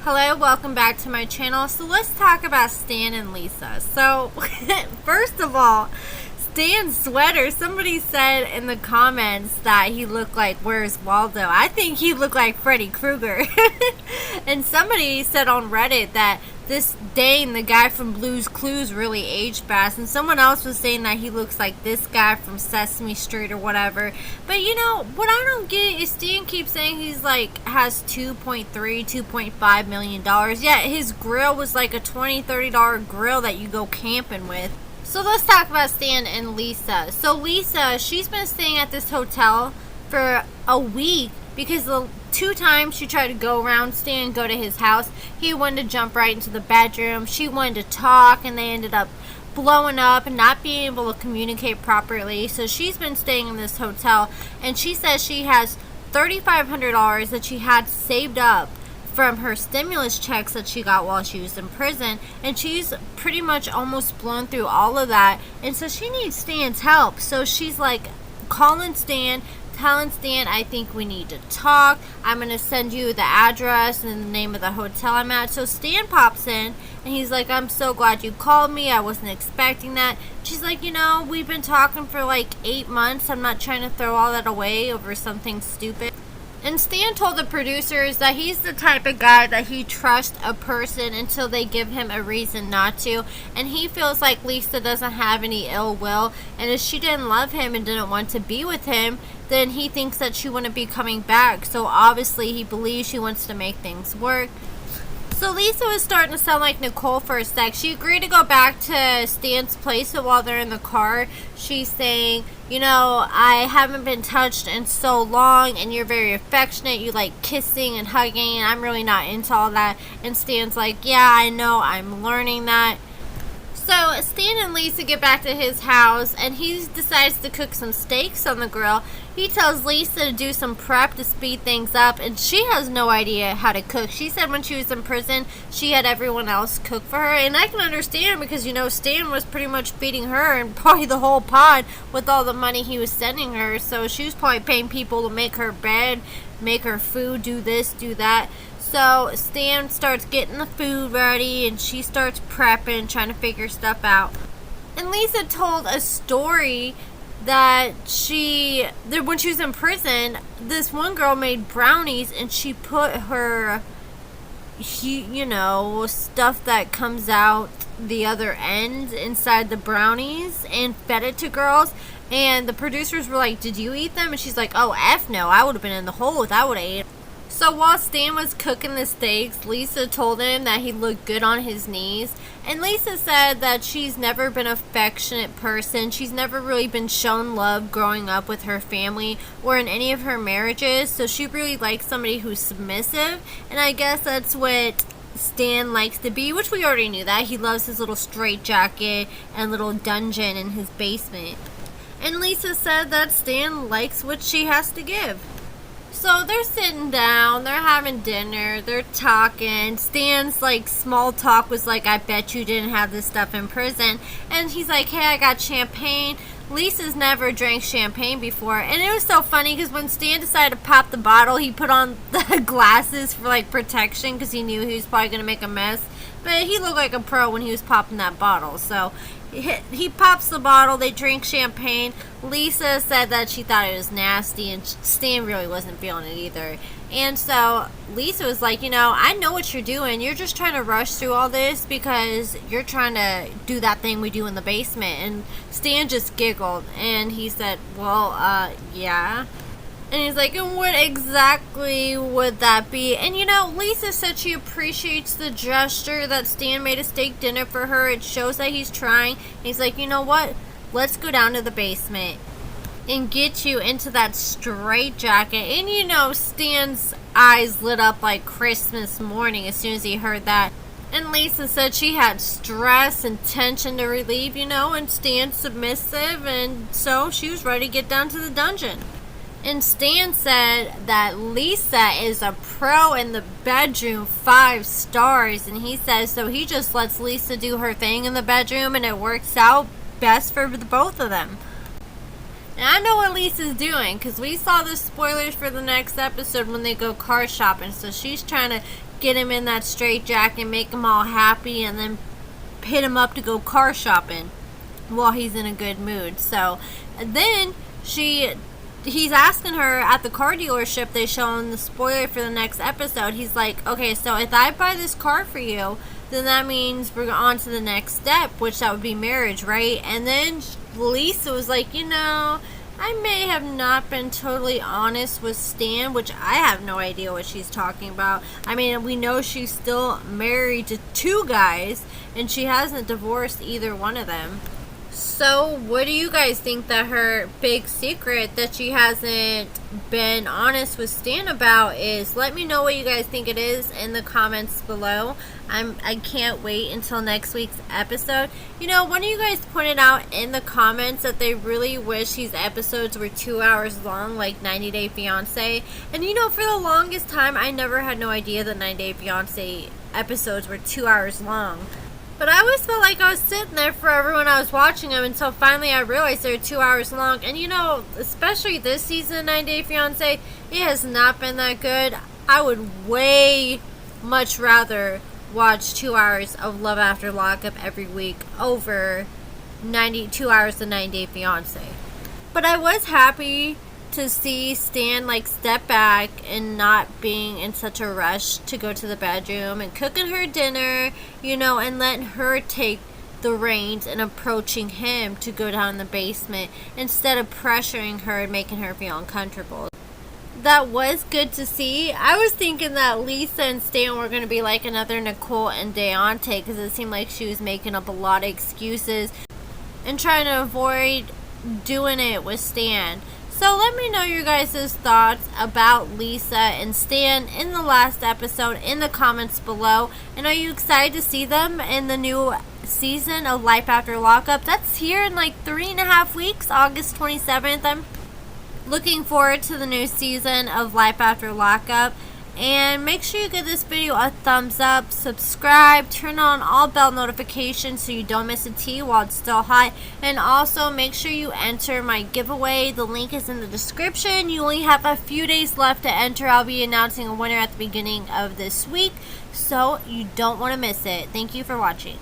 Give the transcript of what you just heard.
Hello, welcome back to my channel. So let's talk about Stan and Lisa. So first of all, Stan's sweater, somebody said in the comments that he looked like Where's Waldo. I think he looked like Freddy Krueger. And somebody said on Reddit that this Dane, the guy from Blue's Clues, really aged fast. And someone else was saying that he looks like this guy from Sesame Street or whatever. But you know, what I don't get is Stan keeps saying he's like, has $2.5 million. Yet his grill was like a $20, $30 grill that you go camping with. So let's talk about Stan and Lisa. So Lisa, she's been staying at this hotel for a week because the 2 times she tried to go around Stan, go to his house, he wanted to jump right into the bedroom. She wanted to talk, and they ended up blowing up and not being able to communicate properly. So she's been staying in this hotel, and she says she has $3,500 that she had saved up from her stimulus checks that she got while she was in prison, and she's pretty much almost blown through all of that, and so she needs Stan's help. So she's like calling Stan, telling Stan, I think we need to talk. I'm going to send you the address and the name of the hotel I'm at. So Stan pops in, and he's like, I'm so glad you called me. I wasn't expecting that. She's like, you know, we've been talking for like 8 months. I'm not trying to throw all that away over something stupid. And Stan told the producers that he's the type of guy that he trusts a person until they give him a reason not to. And he feels like Lisa doesn't have any ill will. And if she didn't love him and didn't want to be with him, then he thinks that she wouldn't be coming back. So obviously he believes she wants to make things work. So Lisa was starting to sound like Nicole for a sec. She agreed to go back to Stan's place, so while they're in the car, she's saying, you know, I haven't been touched in so long, and you're very affectionate. You like kissing and hugging, and I'm really not into all that. And Stan's like, yeah, I know, I'm learning that. So Stan and Lisa get back to his house, and he decides to cook some steaks on the grill. He tells Lisa to do some prep to speed things up, and she has no idea how to cook. She said when she was in prison, she had everyone else cook for her, and I can understand because, you know, Stan was pretty much feeding her and probably the whole pod with all the money he was sending her, so she was probably paying people to make her bed, make her food, do this, do that. So Stan starts getting the food ready, and she starts prepping, trying to figure stuff out. And Lisa told a story that when she was in prison, this one girl made brownies, and she put her, you know, stuff that comes out the other end inside the brownies and fed it to girls. And the producers were like, did you eat them? And she's like, oh, F no, I would have been in the hole if I would have ate. So while Stan was cooking the steaks, Lisa told him that he looked good on his knees. And Lisa said that she's never been an affectionate person. She's never really been shown love growing up with her family or in any of her marriages. So she really likes somebody who's submissive. And I guess that's what Stan likes to be, which we already knew that. He loves his little straitjacket and little dungeon in his basement. And Lisa said that Stan likes what she has to give. So they're sitting down, they're having dinner, they're talking. Stan's like small talk was like, I bet you didn't have this stuff in prison. And he's like, hey, I got champagne. Lisa's never drank champagne before. And it was so funny because when Stan decided to pop the bottle, he put on the glasses for like protection because he knew he was probably going to make a mess. But he looked like a pro when he was popping that bottle. So he pops the bottle, they drink champagne. Lisa said that she thought it was nasty, and Stan really wasn't feeling it either. And so Lisa was like, you know, I know what you're doing. You're just trying to rush through all this because you're trying to do that thing we do in the basement. And Stan just giggled, and he said, well, yeah. And he's like, and what exactly would that be? And you know, Lisa said she appreciates the gesture that Stan made a steak dinner for her. It shows that he's trying. And he's like, you know what? Let's go down to the basement and get you into that straitjacket. And you know, Stan's eyes lit up like Christmas morning as soon as he heard that. And Lisa said she had stress and tension to relieve, you know, and Stan's submissive, and so she was ready to get down to the dungeon. And Stan said that Lisa is a pro in the bedroom, 5 stars. And he says so he just lets Lisa do her thing in the bedroom, and it works out best for the both of them. And I know what Lisa's doing, because we saw the spoilers for the next episode when they go car shopping. So she's trying to get him in that straitjacket, make him all happy, and then hit him up to go car shopping while he's in a good mood. So then he's asking her at the car dealership. They show him the spoiler for the next episode. He's like, okay, so if I buy this car for you, then that means we're on to the next step, which that would be marriage, right? And then Lisa was like, I may have not been totally honest with Stan, which I have no idea what she's talking about. I mean, we know she's still married to 2 guys, and she hasn't divorced either one of them. So, what do you guys think that her big secret that she hasn't been honest with Stan about is? Let me know what you guys think it is in the comments below. I can't wait until next week's episode. One of you guys pointed out in the comments that they really wish these episodes were 2 hours long, like 90 Day Fiancé. And for the longest time, I never had no idea that 90 Day Fiancé episodes were 2 hours long. But I always felt like I was sitting there forever when I was watching them until finally I realized they were 2 hours long. And especially this season of 90 Day Fiancé, it has not been that good. I would way much rather watch 2 hours of Love After Lockup every week over 2 hours of 90 Day Fiancé. But I was happy to see Stan step back and not being in such a rush to go to the bedroom and cooking her dinner, and letting her take the reins and approaching him to go down in the basement instead of pressuring her and making her feel uncomfortable. That was good to see. I was thinking that Lisa and Stan were going to be like another Nicole and Deontay, because it seemed like she was making up a lot of excuses and trying to avoid doing it with Stan. So let me know your guys' thoughts about Lisa and Stan in the last episode in the comments below. And are you excited to see them in the new season of Life After Lockup? That's here in 3.5 weeks, August 27th. I'm looking forward to the new season of Life After Lockup. And make sure you give this video a thumbs up, subscribe, turn on all bell notifications so you don't miss a tea while it's still hot. And also make sure you enter my giveaway. The link is in the description. You only have a few days left to enter. I'll be announcing a winner at the beginning of this week, so you don't want to miss it. Thank you for watching.